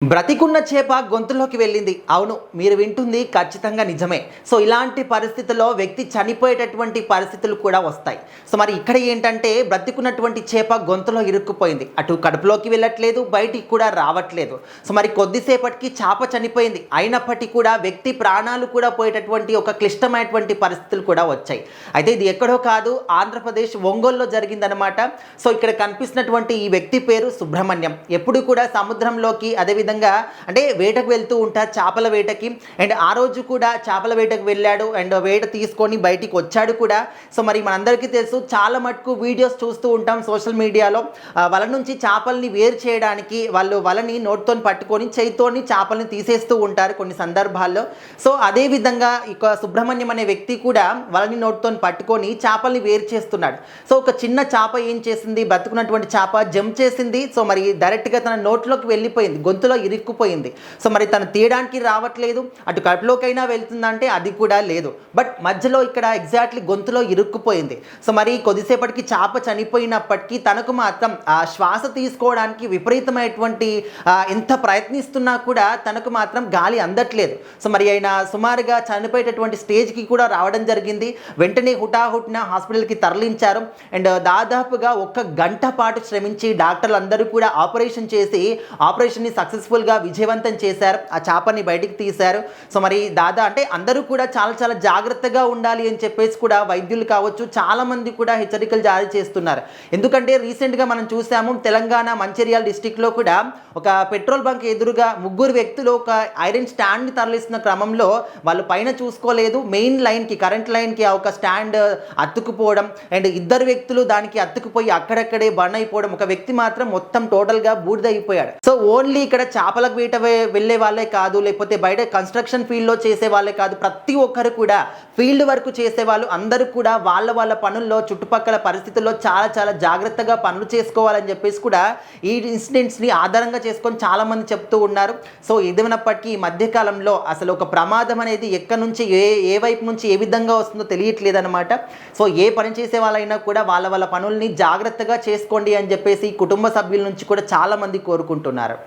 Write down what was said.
బ్రతికున్న చేప గొంతులోకి వెళ్ళింది. అవును, మీరు వింటుంది ఖచ్చితంగా నిజమే. సో ఇలాంటి పరిస్థితుల్లో వ్యక్తి చనిపోయేటటువంటి పరిస్థితులు కూడా వస్తాయి. సో మరి ఇక్కడ ఏంటంటే బ్రతికున్నటువంటి చేప గొంతులో ఇరుక్కుపోయింది. అటు కడుపులోకి వెళ్ళట్లేదు, బయటికి కూడా రావట్లేదు. సో మరి కొద్దిసేపటికి చేప చనిపోయింది. అయినప్పటికీ కూడా వ్యక్తి ప్రాణాలు కూడా పోయేటటువంటి ఒక క్లిష్టమైనటువంటి పరిస్థితులు కూడా వచ్చాయి. అయితే ఇది ఎక్కడో కాదు, ఆంధ్రప్రదేశ్ ఒంగోలులో జరిగిందనమాట. సో ఇక్కడ కనిపిస్తున్నటువంటి ఈ వ్యక్తి పేరు సుబ్రహ్మణ్యం. ఎప్పుడు కూడా సముద్రంలోకి అదేవిధంగా అంటే వేటకు వెళ్తూ ఉంటారు, చేపల వేటకి. అండ్ ఆ రోజు కూడా చేపల వేటకు వెళ్ళాడు అండ్ వేట తీసుకొని బయటికి వచ్చాడు కూడా. సో మరి మనందరికీ తెలుసు, చాలా మటుకు వీడియోస్ చూస్తూ ఉంటాం సోషల్ మీడియాలో. వల నుంచి చేపల్ని వేరు చేయడానికి వాళ్ళు వలని నోట్తో పట్టుకొని చేయితోని చేపల్ని తీసేస్తూ ఉంటారు కొన్ని సందర్భాల్లో. సో అదేవిధంగా ఇక సుబ్రహ్మణ్యం అనే వ్యక్తి కూడా వలని నోట్తో పట్టుకొని చేపల్ని వేరు చేస్తున్నాడు. సో ఒక చిన్న చేప ఏం చేసింది, బతుకున్నటువంటి చేప జంప్ చేసింది. సో మరి డైరెక్ట్గా తన నోట్లోకి వెళ్ళిపోయింది, గొంతులో ఇరుక్కుపోయింది. సో మరి తను తీయడానికి రావట్లేదు, అటు కడుపులోకైనా వెళ్తుందంటే అది కూడా లేదు. బట్ మధ్యలో ఇక్కడ ఎగ్జాక్ట్లీ గొంతులో ఇరుక్కుపోయింది. సో మరి కొద్దిసేపటికి చేప చనిపోయినప్పటికీ తనకు మాత్రం ఆ శ్వాస తీసుకోవడానికి విపరీతమైనటువంటి ఎంత ప్రయత్నిస్తున్నా కూడా తనకు మాత్రం గాలి అందట్లేదు. సో మరి ఆయన సుమారుగా చనిపోయేటటువంటి స్టేజ్కి కూడా రావడం జరిగింది. వెంటనే హుటాహుటిన హాస్పిటల్కి తరలించారు. అండ్ దాదాపుగా 1 గంట పాటు శ్రమించి డాక్టర్లు అందరూ కూడా ఆపరేషన్ చేసి ఆపరేషన్ని సక్సెస్ఫుల్గా విజయవంతం చేశారు. ఆ చేపని బయటికి తీశారు. సో మరి అంటే అందరూ కూడా చాలా జాగ్రత్తగా ఉండాలి అని చెప్పేసి కూడా వైద్యులు కావచ్చు చాలామంది కూడా హెచ్చరికలు జారీ చేస్తున్నారు. ఎందుకంటే రీసెంట్గా మనం చూసాము, తెలంగాణ మంచిర్యాల డిస్టిక్లో కూడా ఒక పెట్రోల్ బంక్ ఎదురుగా 3 వ్యక్తులు ఒక ఐరన్ స్టాండ్ని తరలిస్తున్న క్రమంలో వాళ్ళు పైన చూసుకోలేదు, మెయిన్ లైన్కి కరెంట్ లైన్కి ఒక స్టాండ్ అతుక్కుపోవడం అండ్ 2 వ్యక్తులు దానికి అతుక్కుపోయి అక్కడక్కడే బర్న్ అయిపోవడం. ఒక వ్యక్తి మాత్రం మొత్తం టోటల్గా బూడిదైపోయాడు. సో ఓన్లీ ఇక్కడ చేపలకు వేట వెళ్ళే వాళ్ళే కాదు, లేకపోతే బయట కన్స్ట్రక్షన్ ఫీల్డ్లో చేసే వాళ్ళే కాదు, ప్రతి ఒక్కరు కూడా ఫీల్డ్ వర్క్ చేసే వాళ్ళు అందరూ కూడా వాళ్ళ పనుల్లో చుట్టుపక్కల పరిస్థితుల్లో చాలా జాగ్రత్తగా పనులు చేసుకోవాలని చెప్పేసి కూడా ఈ ఇన్సిడెంట్స్ని ఆధారంగా చేసుకొని చాలామంది చెప్తూ ఉన్నారు. సో ఏదేమైనప్పటికీ ఈ మధ్యకాలంలో అసలు ఒక ప్రమాదం అనేది ఎక్కడి నుంచి ఏ వైపు నుంచి ఏ విధంగా వస్తుందో తెలియట్లేదన్నమాట. సో ఏ పని చేసే వాళ్ళైనా కూడా వాళ్ళ పనుల్ని జాగ్రత్తగా చేసుకోండి అని చెప్పేసి కుటుంబ సభ్యుల నుంచి కూడా చాలామంది కోరుకుంటున్నారు.